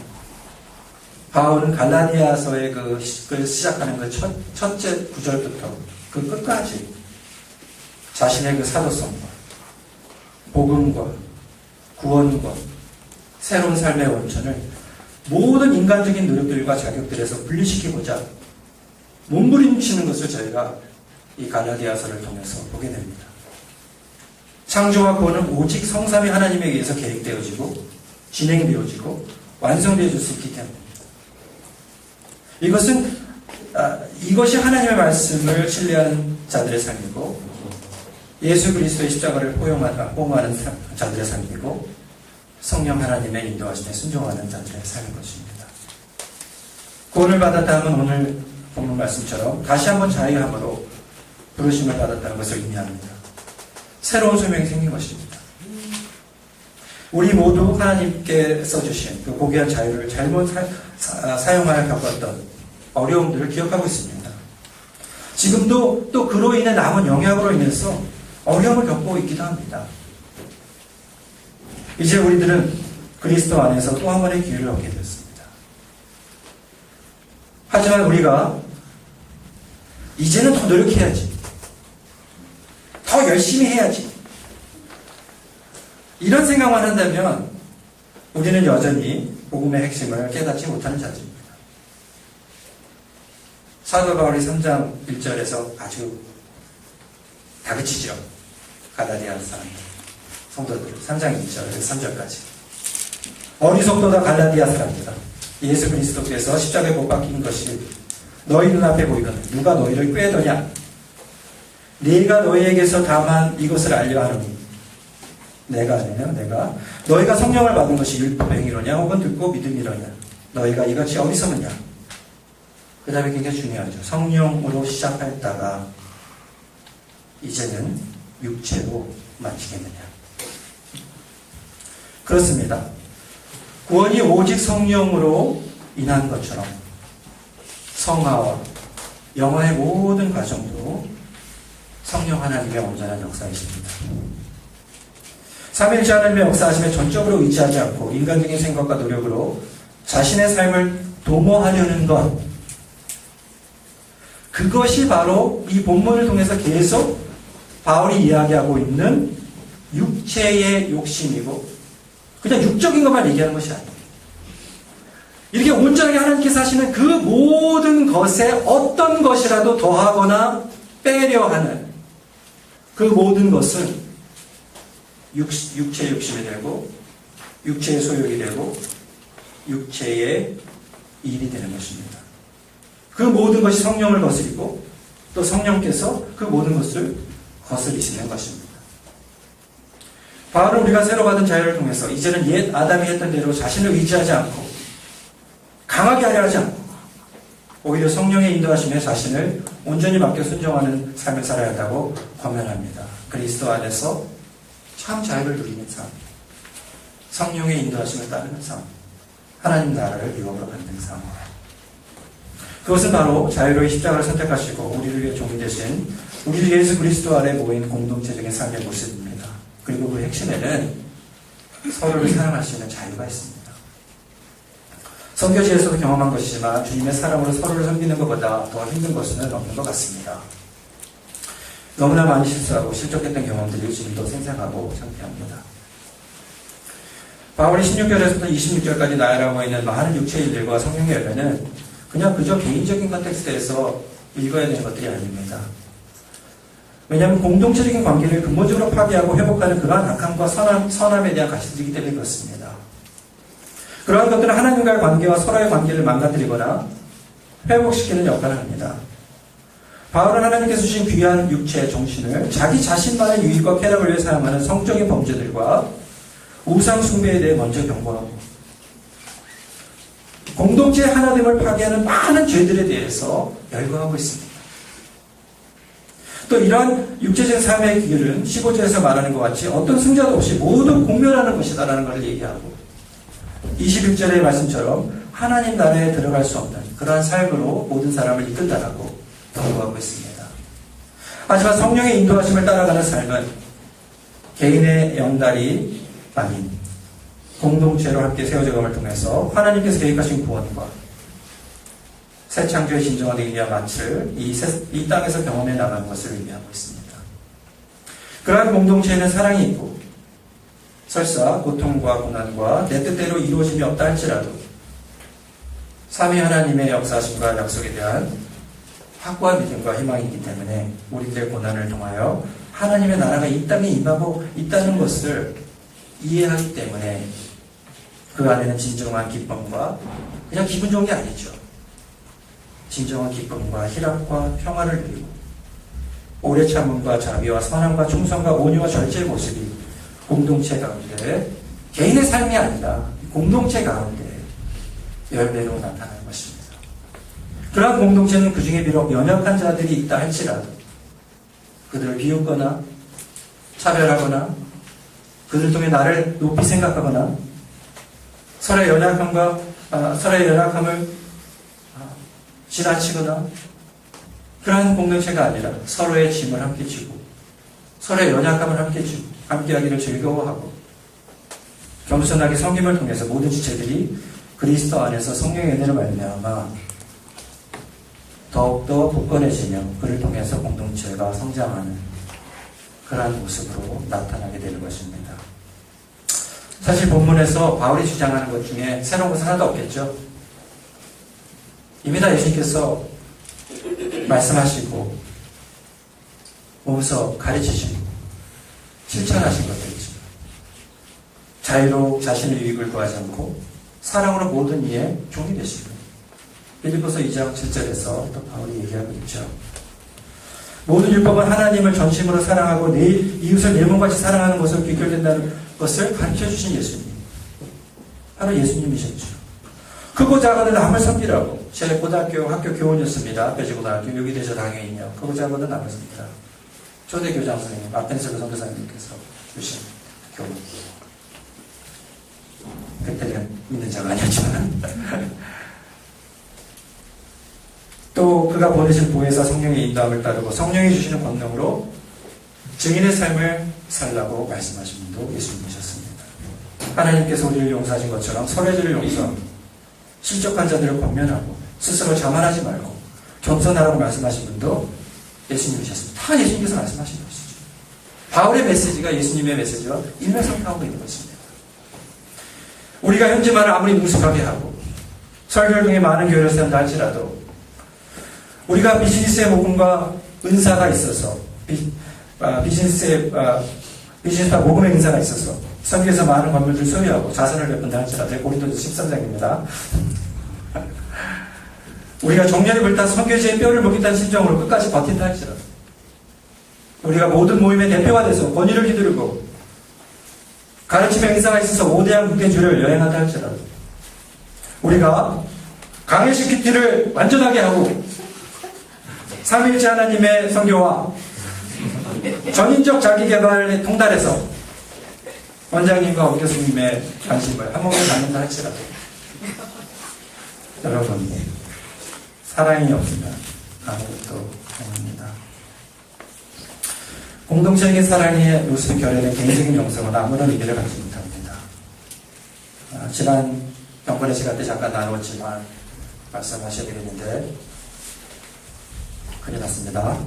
바울은 갈라디아서의 시작하는 그 첫째 구절부터 그 끝까지 자신의 그 사도성과 복음과 구원과 새로운 삶의 원천을 모든 인간적인 노력들과 자격들에서 분리시키고자 몸부림치는 것을 저희가 이 갈라디아서를 통해서 보게 됩니다. 창조와 구원은 오직 성삼위 하나님에 의해서 계획되어지고 진행되어지고 완성되어질 수 있기 때문입니다. 이것이 하나님의 말씀을 신뢰하는 자들의 삶이고 예수 그리스도의 십자가를 포용하는 자들의 삶이고 성령 하나님의 인도하심에 순종하는 자들의 삶인 것입니다. 구원을 받았다 하면 오늘 본문 말씀처럼 다시 한번 자유함으로 부르심을 받았다는 것을 의미합니다. 새로운 소명이 생긴 것입니다. 우리 모두 하나님께서 주신 그 고귀한 자유를 잘못 사용하여 겪었던 어려움들을 기억하고 있습니다. 지금도 또 그로 인해 남은 영향으로 인해서 어려움을 겪고 있기도 합니다. 이제 우리들은 그리스도 안에서 또 한 번의 기회를 얻게 되었습니다. 하지만 우리가 이제는 더 노력해야지, 더 열심히 해야지, 이런 생각만 한다면 우리는 여전히 복음의 핵심을 깨닫지 못하는 자들입니다. 사도 바울이 3장 1절에서 아주 다그치죠. 갈라디아 사람들, 성도들. 3장 2절에서 3절까지. 어리석도다 갈라디아 사람들아. 예수 그리스도께서 십자가에 못 박힌 것이 너희 눈앞에 보이거든 누가 너희를 꾀더냐? 네가 너희에게서 다만 이것을 알려 하노니 내가 너희가 성령을 받은 것이 율법의 행위로냐 혹은 듣고 믿음이로냐? 너희가 이같이 어리석으냐? 그 다음에 굉장히 중요하죠. 성령으로 시작했다가 이제는 육체로 마치겠느냐? 그렇습니다. 구원이 오직 성령으로 인한 것처럼 성화와 영화의 모든 과정도 성령 하나님의 온전한 역사이십니다. 삼일째 하나님의 역사하심에 전적으로 의지하지 않고 인간적인 생각과 노력으로 자신의 삶을 도모하려는 것, 그것이 바로 이 본문을 통해서 계속 바울이 이야기하고 있는 육체의 욕심이고 그냥 육적인 것만 얘기하는 것이 아니에요. 이렇게 온전하게 하나님께서 하시는 그 모든 것에 어떤 것이라도 더하거나 빼려 하는 그 모든 것은 육체의 욕심이 되고 육체의 소욕이 되고 육체의 일이 되는 것입니다. 그 모든 것이 성령을 거스리고 또 성령께서 그 모든 것을 거스리시는 것입니다. 바울은 우리가 새로 받은 자유를 통해서 이제는 옛 아담이 했던 대로 자신을 의지하지 않고 강하게 하려 하지 않고 오히려 성령의 인도하심에 자신을 온전히 맡겨 순종하는 삶을 살아야 한다고 권면합니다. 그리스도 안에서 참 자유를 누리는 삶, 성령의 인도하심을 따르는 삶, 하나님 나라를 유업으로 만든 삶. 그것은 바로 자유로이 십자가를 선택하시고 우리를 위해 종이 되신 우리 예수 그리스도 안에 모인 공동체적인 삶의 모습입니다. 그리고 그 핵심에는 서로를 사랑할 수 있는 자유가 있습니다. 선교지에서도 경험한 것이지만 주님의 사랑으로 서로를 섬기는 것보다 더 힘든 것은 없는 것 같습니다. 너무나 많이 실수하고 실족했던 경험들이 지금도 생생하고 창피합니다. 바울이 16절에서부터 26절까지 나열하고 있는 많은 육체의 일들과 성령의 열매는 그냥 그저 개인적인 컨텍스트에서 읽어야 되는 것들이 아닙니다. 왜냐하면 공동체적인 관계를 근본적으로 파괴하고 회복하는 그러한 악함과 선함에 대한 가치들이기 때문에 그렇습니다. 그러한 것들은 하나님과의 관계와 서로의 관계를 망가뜨리거나 회복시키는 역할을 합니다. 바울은 하나님께서 주신 귀한 육체의 정신을 자기 자신만의 유익과 쾌락을 위해 사용하는 성적인 범죄들과 우상 숭배에 대해 먼저 경고하고 공동체의 하나됨을 파괴하는 많은 죄들에 대해서 열거하고 있습니다. 또 이러한 육체적인 삶의 길은 15절에서 말하는 것 같이 어떤 승자도 없이 모두 공멸하는 것이다라는 것을 얘기하고 21절의 말씀처럼 하나님 나라에 들어갈 수 없는 그러한 삶으로 모든 사람을 이끈다라고 경고하고 있습니다. 하지만 성령의 인도하심을 따라가는 삶은 개인의 영달이 아닌 공동체로 함께 세워져감을 통해서 하나님께서 계획하신 구원과 새 창조의 진정한 의미와 마치를 이 땅에서 경험해 나가는 것을 의미하고 있습니다. 그러한 공동체에는 사랑이 있고 설사 고통과 고난과 내 뜻대로 이루어짐이 없다 할지라도 삼위 하나님의 역사하심과 약속에 대한 확고한 믿음과 희망이 있기 때문에 우리들의 고난을 통하여 하나님의 나라가 이 땅에 임하고 있다는 것을 이해하기 때문에 그 안에는 진정한 기쁨과 그냥 기분 좋은 게 아니죠. 진정한 기쁨과 희락과 평화를 누리고 오래 참음과 자비와 선함과 충성과 온유와 절제의 모습이 공동체 가운데 개인의 삶이 아니라 공동체 가운데 열매로 나타나는 것입니다. 그러한 공동체는 그 중에 비록 연약한 자들이 있다 할지라도 그들을 비웃거나 차별하거나 그들 통해 나를 높이 생각하거나 서로의 연약함을 지나치거나 그러한 공동체가 아니라 서로의 짐을 함께 지고 서로의 연약함을 함께 지고 함께하기를 즐거워하고 겸손하게 섬김을 통해서 모든 지체들이 그리스도 안에서 성령의 은혜로 말미암아 더욱더 굳건해지며 그를 통해서 공동체가 성장하는 그러한 모습으로 나타나게 되는 것입니다. 사실 본문에서 바울이 주장하는 것 중에 새로운 것은 하나도 없겠죠. 이미 다 예수님께서 말씀하시고 몸소 가르치시고 실천하신 것들이죠. 자유로 자신의 유익을 구하지 않고 사랑으로 모든 이의 종이 되시고 빌립보서 2장 7절에서 또 바울이 얘기하고 있죠. 모든 율법은 하나님을 전심으로 사랑하고 내 이웃을 내 몸같이 사랑하는 것으로 귀결된다는 것을 가르쳐주신 예수님. 바로 예수님이셨죠. 크고 작은 남을 섬기라고. 제 고등학교 학교 교원이었습니다. 배지고등학교. 여기 대저 당회인이요. 크고 작은 남을 섬기라. 초대교장 선생님, 아펜셀로 선교사님께서 주신 교훈. 그때는 믿는 자가 아니었지만. 또 그가 보내신 보혜사 성령의 인도함을 따르고 성령이 주시는 권능으로 증인의 삶을 살라고 말씀하신 분도 예수님이셨습니다. 하나님께서 우리를 용서하신 것처럼 서로의 죄를 용서하고 실족한 자들을 권면하고 스스로 자만하지 말고 겸손하라고 말씀하신 분도 예수님이셨습니다. 다 예수님께서 말씀하신 것이죠. 바울의 메시지가 예수님의 메시지와 일맥상통하고 있는 것입니다. 우리가 현지말을 아무리 능숙하게 하고 설교를 통해 많은 교회를 세운다 할지라도 우리가 비즈니스의 모금과 은사가 있어서 비즈니스와 모금의 은사가 있어서 선교에서 많은 건물들 소유하고 자선을 베푼다 할지라도 고린도서 13장입니다. 우리가 종려를 불탄 선교지의 뼈를 먹겠다는 심정으로 끝까지 버틴다 할지라도 우리가 모든 모임의 대표가 돼서 권위를 휘두르고 가르침의 행사가 있어서 5대양 국대주를 여행한다 할지라도 우리가 강혜식 PT를 완전하게 하고 삼위일체 하나님의 선교와 전인적 자기개발에 통달해서 원장님과 원 교수님의 관심을 한 몸에 갖는다 할지라도 여러분 사랑이 없으면 아무것도 아닙니다. 공동체적인 사랑의 요소 결여된 개인적인 영성은 아무런 의미를 갖지 못합니다. 지난 정권의 시간 때 잠깐 나누었지만 말씀하셔야 되겠는데 큰일 났습니다.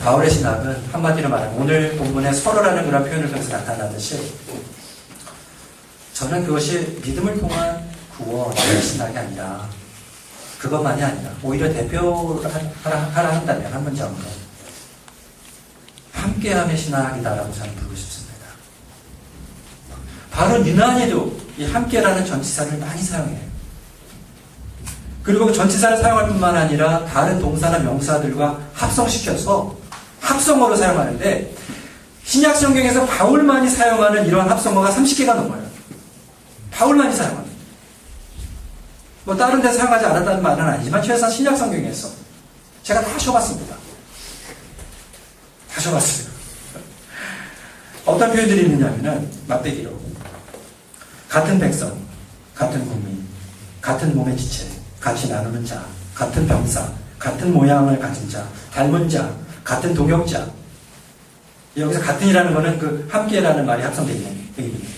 바울의 신학은 한마디로 말하면 오늘 본문의 서로라는 그런 표현을 통해서 나타나듯이 저는 그것이 믿음을 통한 구원의 신학이 아니라 그것만이 아니라 오히려 대표하라 한다면 한 문장으로 함께함의 신학이다라고 저는 부르고 싶습니다. 바로 유난히도 이 함께라는 전치사를 많이 사용해요. 그리고 전치사를 사용할 뿐만 아니라 다른 동사나 명사들과 합성시켜서 합성어로 사용하는데 신약 성경에서 바울만이 사용하는 이러한 합성어가 30개가 넘어요. 바울만이 사용합니다. 뭐 다른 데 사용하지 않았다는 말은 아니지만 최소한 신약 성경에서 제가 다 쉬어봤습니다. 다 쉬어봤어요. 어떤 표현들이 있느냐면은 맞대기로 같은 백성, 같은 국민, 같은 몸의 지체, 같이 나누는 자, 같은 병사, 같은 모양을 가진 자, 닮은 자, 같은 동역자. 여기서 같은이라는 것은 그 함께라는 말이 합성되어 있는 의미입니다.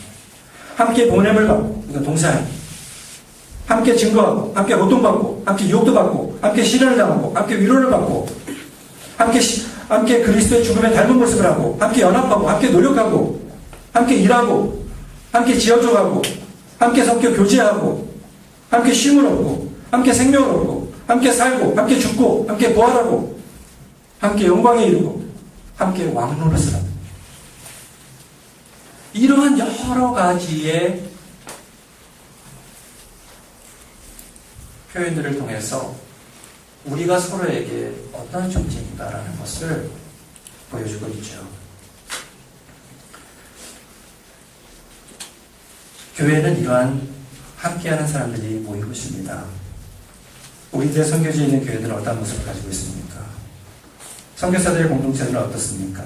함께 보냄을 받고, 이건 동사예요. 함께 증거하고, 함께 고통받고, 함께 유혹도 받고, 함께 시련을 당하고, 함께 위로를 받고, 함께 그리스도의 죽음에 닮은 모습을 하고, 함께 연합하고, 함께 노력하고, 함께 일하고, 함께 지어줘가고, 함께 성격 교제하고, 함께 쉼을 얻고, 함께 생명을 얻고, 함께 살고, 함께 죽고, 함께 부활하고, 함께 영광에 이르고, 함께 왕노릇을 하고. 이러한 여러 가지의 표현들을 통해서 우리가 서로에게 어떤 존재인가라는 것을 보여주고 있죠. 교회는 이러한 함께하는 사람들이 모이고 있습니다. 우리들의 선교지에 있는 교회들은 어떤 모습을 가지고 있습니까? 선교사들의 공동체는 어떻습니까?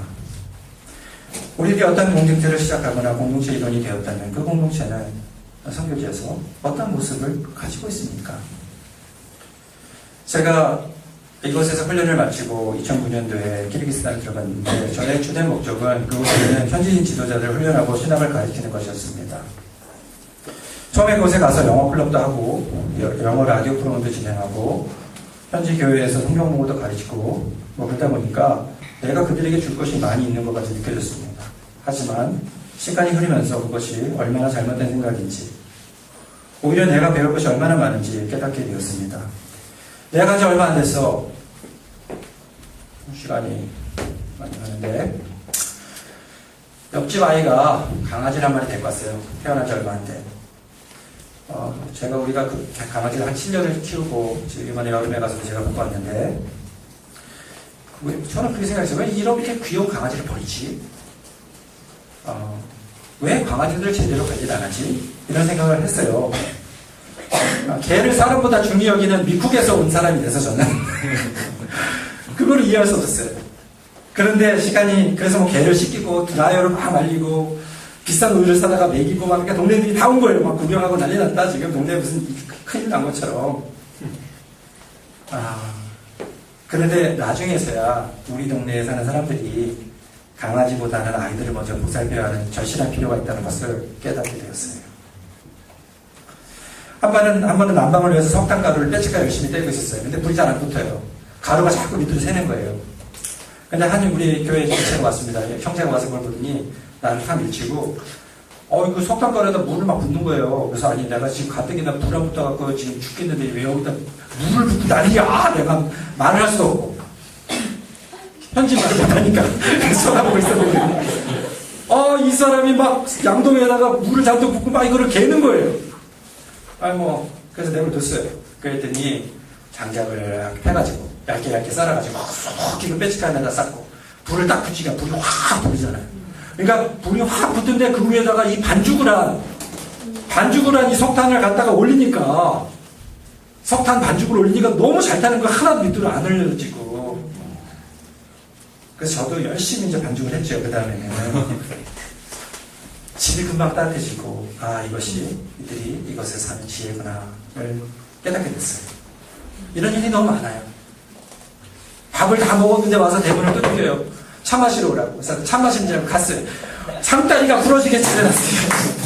우리들이 어떤 공동체를 시작하거나 공동체 일원이 되었다면 그 공동체는 선교지에서 어떤 모습을 가지고 있습니까? 제가 이곳에서 훈련을 마치고 2009년도에 키르기스탄을 들어갔는데 저의 주된 목적은 그곳에 있는 현지인 지도자들을 훈련하고 신학을 가르치는 것이었습니다. 처음에 그곳에 가서 영어 클럽도 하고 영어 라디오 프로그램도 진행하고 현지 교회에서 성경 공부도 가르치고 뭐 그러다 보니까 내가 그들에게 줄 것이 많이 있는 것 같이 느껴졌습니다. 하지만 시간이 흐르면서 그것이 얼마나 잘못된 생각인지 오히려 내가 배울 것이 얼마나 많은지 깨닫게 되었습니다. 내가 간지 얼마 안 돼서 시간이 많이 가는데 옆집 아이가 강아지를 한 마리 데리고 왔어요. 태어난 지 얼마 안 돼. 우리가 그 강아지를 한 7년을 키우고 지금 이번에 여름에 가서 제가 갖고 왔는데 저는 그렇게 생각했어요. 왜 이렇게 귀여운 강아지를 버리지? 왜 강아지들을 제대로 관리를 안 하지? 이런 생각을 했어요. 개를 사람보다 중히 여기는 미국에서 온 사람이 돼서 저는 그거를 이해할 수 없었어요. 그런데 그래서 뭐 개를 씻기고 드라이어를 막 말리고 비싼 우유를 사다가 먹이고 막 그러니까 동네들이 다 온 거예요. 막 구경하고 난리 났다. 지금 동네에 무슨 큰일 난 것처럼. 그런데 나중에서야 우리 동네에 사는 사람들이 강아지보다는 아이들을 먼저 보살펴야 하는 절실한 필요가 있다는 것을 깨닫게 되었어요. 한 번은 난방을 위해서 석탄가루를 빼치가 열심히 떼고 있었어요. 근데 불이 잘 안 붙어요. 가루가 자꾸 밑으로 새는 거예요. 근데 우리 교회 형제가 왔습니다. 형제가 와서 그걸 보더니 나를 탁 밀치고 이거 석탄가루에다 물을 막 붓는 거예요. 그래서 아니 내가 지금 가뜩이나 불 안 붙어갖고 지금 죽겠는데 왜 여기다 물을 붓고 난리야. 내가 말을 할 수도 없고 현지말을 못하니까 쳐다보고 있었는데 이 사람이 막 양동이에다가 물을 잔뜩 붓고 막 이거를 개는 거예요. 그래서 내버려뒀어요. 그랬더니 장작을 해가지고 얇게 썰어가지고 쏙 이거 빼치카 안에다 쌓고 불을 딱 붙이니까 불이 확 보이잖아요. 그러니까 불이 확 붙는데 그 위에다가 이 반죽을 한 이 석탄을 갖다가 올리니까 석탄 반죽을 올리니까 너무 잘 타는 거 하나도 밑으로 안 흘러지고. 그래서 저도 열심히 이제 반죽을 했죠. 그 다음에는 집이 금방 따뜻해지고, 아, 이것이 이들이 이것을 사는 지혜구나를 깨닫게 됐어요. 이런 일이 너무 많아요. 밥을 다 먹었는데 와서 대문을 두드려요. 차 마시러 오라고. 그래서 차 마시는 줄 알고 갔어요. 상다리가 부러지게 차려놨어요.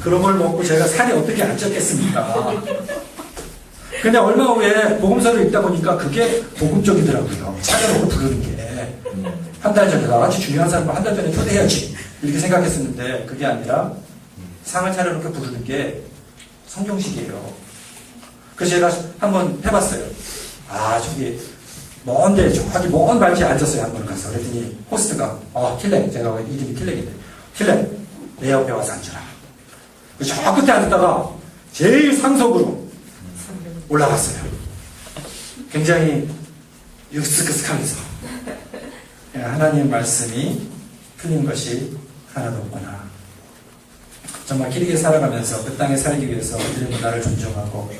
그런 걸 먹고 제가 살이 어떻게 안 쪘겠습니까? 근데 얼마 후에 복음서를 읽다 보니까 그게 복음적이더라고요. 찾아보고 부르는 게. 한 달 전에 나같이 중요한 사람을 한 달 전에 초대해야지. 이렇게 생각했었는데 그게 아니라 상을 차려놓고 부르는 게 성경식이에요. 그래서 제가 한번 해봤어요. 저기 먼데 저기 먼 발치에 앉았어요. 한 번 가서. 그랬더니 호스트가 킬렉, 제가 이름이 킬렉인데, 킬렉 내 옆에 와서 앉아라. 저 끝에 앉았다가 제일 상속으로 올라갔어요. 굉장히 으쓱으쓱하면서 하나님 말씀이 틀린 것이 하나도 없구나. 정말 길게 살아가면서 그 땅에 살기 위해서 이들의 문화를 존중하고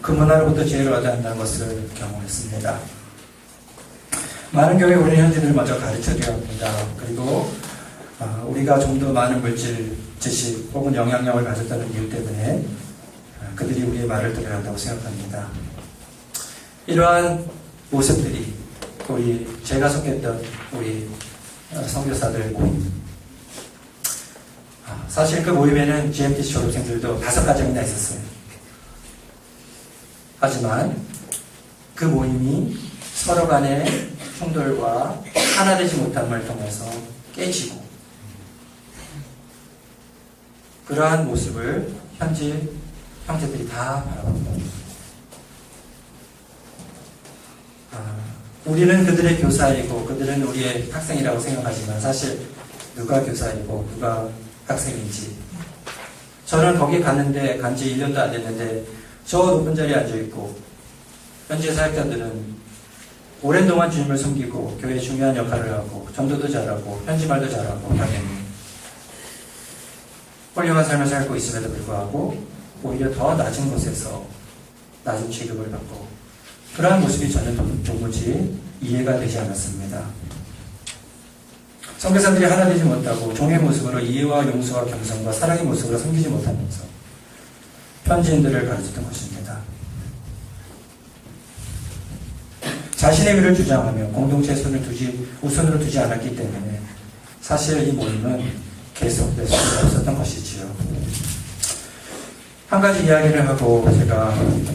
그 문화로부터 지혜를 얻어야 한다는 것을 경험했습니다. 많은 교회 우리 현지인을 먼저 가르쳐줘야 합니다. 그리고 우리가 좀 더 많은 물질, 지식 혹은 영향력을 가졌다는 이유 때문에 그들이 우리의 말을 들어야 한다고 생각합니다. 이러한 모습들이 제가 속했던 우리 선교사들 모임, 사실 그 모임에는 GMTC 졸업생들도 5가정이나 있었어요. 하지만 그 모임이 서로 간의 충돌과 하나 되지 못함을 통해서 깨지고, 그러한 모습을 현지 형제들이 다 바라봅니다. 우리는 그들의 교사이고 그들은 우리의 학생이라고 생각하지만 사실 누가 교사이고 누가 학생인지, 저는 거기 갔는데 간지 1년도 안 됐는데 저 높은 자리에 앉아있고 현지 사역자들은 오랜 동안 주님을 섬기고 교회에 중요한 역할을 하고 전도도 잘하고 현지말도 잘하고 당연히 훌륭한 삶을 살고 있음에도 불구하고 오히려 더 낮은 곳에서 낮은 취급을 받고, 그러한 모습이 저는 도무지 이해가 되지 않았습니다. 선교사들이 하나 되지 못하고 종의 모습으로 이해와 용서와 겸손과 사랑의 모습으로 섬기지 못하면서 현지인들을 가르쳤던 것입니다. 자신의 위를 주장하며 공동체의 우선으로 두지 않았기 때문에 사실 이 모임은 계속될 수 없었던 것이지요. 한 가지 이야기를 하고 제가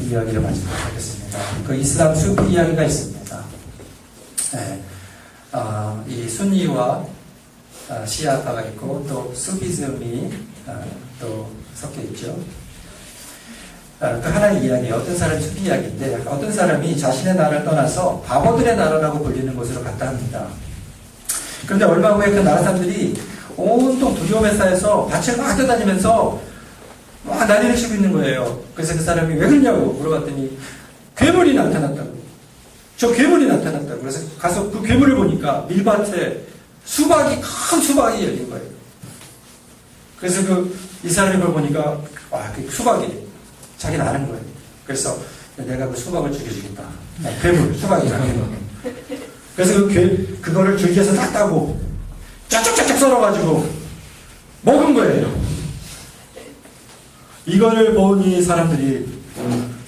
이야기를 마치도록 그 이슬람 수피 이야기가 있습니다. 네. 이 순니와 시아파가 있고 또 수피즘이 또 섞여 있죠. 그 하나의 이야기예요. 어떤 사람이 수피 이야기인데 어떤 사람이 자신의 나라를 떠나서 바보들의 나라라고 불리는 곳으로 갔다 합니다. 그런데 얼마 후에 그 나라 사람들이 온통 두려움에 쌓여서 밭을 막 뛰어다니면서 막 난리를 치고 있는 거예요. 그래서 그 사람이 왜 그러냐고 물어봤더니 괴물이 나타났다고. 저 괴물이 나타났다고. 그래서 가서 그 괴물을 보니까 밀밭에 큰 수박이 열린 거예요. 그래서 이 사람이 그걸 보니까 그 수박이 자기는 아는 거예요. 그래서 내가 그 수박을 죽여주겠다. 괴물, 수박이잖아, 괴물. 그래서 그거를 줄기에서 다 따고 쫙쫙쫙쫙 썰어가지고 먹은 거예요. 이거를 보니 사람들이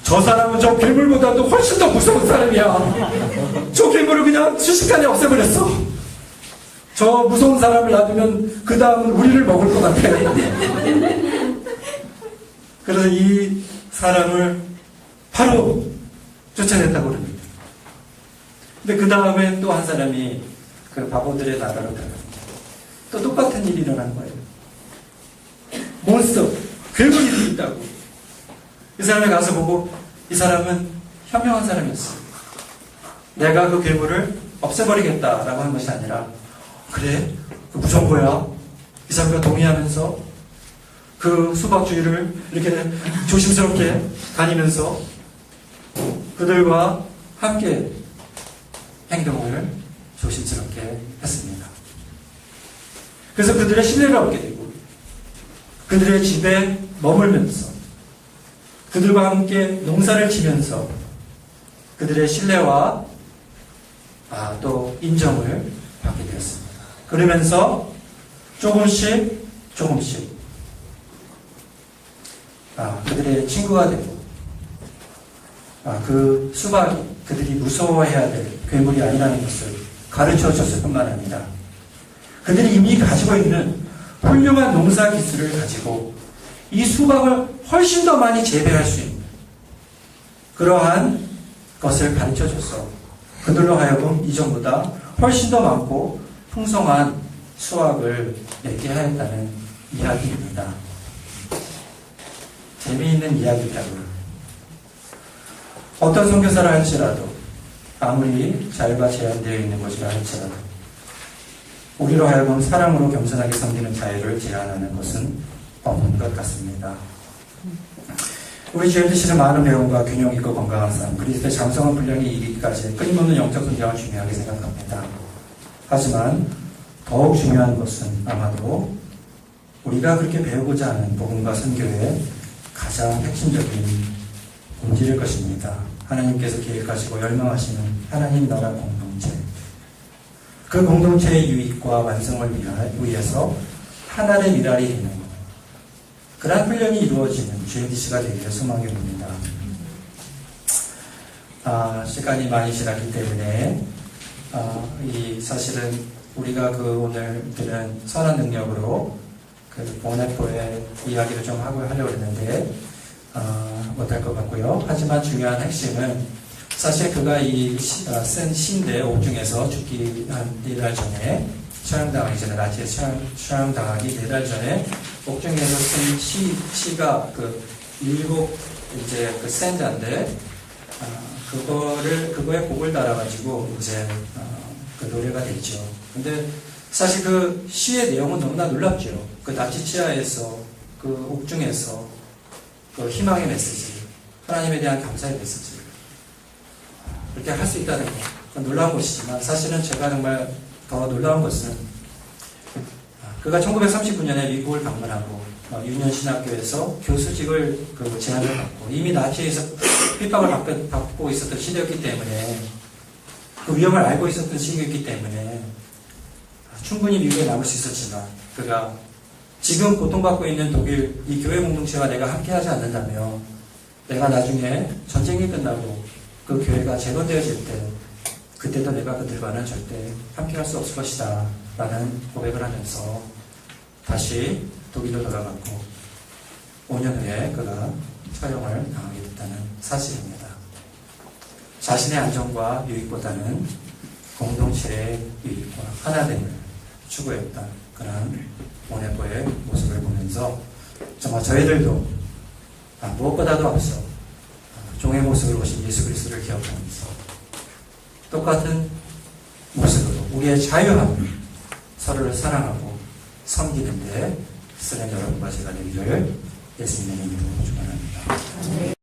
저 사람은 저 괴물보다도 훨씬 더 무서운 사람이야. 저 괴물을 그냥 순식간에 없애버렸어. 저 무서운 사람을 놔두면 그 다음은 우리를 먹을 것 같아. 그래서 이 사람을 바로 쫓아냈다고 그럽니다. 근데 그 다음에 또 한 사람이 그 바보들의 나라로 들어갑니다. 또 똑같은 일이 일어난 거예요. 몬스터, 괴물이 있다고. 이 사람이 가서 보고 이 사람은 현명한 사람이었어요. 내가 그 괴물을 없애버리겠다라고 한 것이 아니라, 그래? 그 무서운 거야. 이 사람과 동의하면서 그 수박 주위를 이렇게 조심스럽게 다니면서 그들과 함께 행동을 조심스럽게 했습니다. 그래서 그들의 신뢰를 얻게 되고 그들의 집에 머물면서 그들과 함께 농사를 지면서 그들의 신뢰와 또 인정을 받게 되었습니다. 그러면서 조금씩 그들의 친구가 되고 그 수박이 그들이 무서워해야 될 괴물이 아니라는 것을 가르쳐 줬을 뿐만 아니라 그들이 이미 가지고 있는 훌륭한 농사 기술을 가지고 이 수박을 훨씬 더 많이 재배할 수 있는 그러한 것을 가르쳐 줬어. 그들로 하여금 이전보다 훨씬 더 많고 풍성한 수확을 맺게 하였다는 이야기입니다. 재미있는 이야기라고요. 어떤 선교사를 할지라도 아무리 자유가 제한되어 있는 것이라 할지라도 우리로 하여금 사랑으로 겸손하게 섬기는 자유를 제한하는 것은 없는 것 같습니다. 우리 GMTC는 많은 배움과 균형 있고 건강한 삶, 그리스도의 장성한 분량이 이르기까지 끊임없는 영적 성장을 중요하게 생각합니다. 하지만 더욱 중요한 것은 아마도 우리가 그렇게 배우고자 하는 복음과 선교의 가장 핵심적인 본질일 것입니다. 하나님께서 계획하시고 열망하시는 하나님 나라 공동체, 그 공동체의 유익과 완성을 위해서 하나의 미랄이 되는 그러한 훈련이 이루어지는 GMTC가 되기를 소망해 봅니다. 시간이 많이 지났기 때문에 사실은 우리가 오늘 들은 선한 능력으로 보네포의 이야기를 좀 하려고 했는데 못할 것 같고요. 하지만 중요한 핵심은 사실 그가 쓴 시인데 옥중에서 죽기 한 4달 전에 처형당하기 전에 나치에 처형당하기 4달 전에 옥중에서 쓴 시가 일곱 스탠자인데 그거에 곡을 달아가지고 이제 그 노래가 됐죠. 근데 사실 그 시의 내용은 너무나 놀랍죠. 그 나치 치하에서 그 옥중에서 그 희망의 메시지, 하나님에 대한 감사의 메시지 이렇게 할 수 있다는 거, 그건 놀라운 것이지만 사실은 제가 정말 더 놀라운 것은 그가 1939년에 미국을 방문하고 유년신학교에서 교수직을 제안을 받고 이미 나치에서 핍박을 받고 있었던 시대였기 때문에 그 위험을 알고 있었던 시기였기 때문에 충분히 미국에 남을 수 있었지만 그가 지금 고통받고 있는 독일 이 교회 공동체와 내가 함께하지 않는다면 내가 나중에 전쟁이 끝나고 그 교회가 재건되어질 때 그때도 내가 그들과는 절대 함께할 수 없을 것이다 라는 고백을 하면서 다시 독일로 돌아갔고 5년 후에 그가 처형을 당하게 됐다는 사실입니다. 자신의 안정과 유익보다는 공동체의 유익과 하나됨을 추구했던 그런 보네포의 모습을 보면서 정말 저희들도 무엇보다도 앞서 종의 모습으로 오신 예수 그리스도를 기억하면서 똑같은 모습으로 우리의 자유함을 서로를 사랑하고 섬기는데 쓰는 여러분과 제가 되기를 예수님의 이름으로 축원합니다.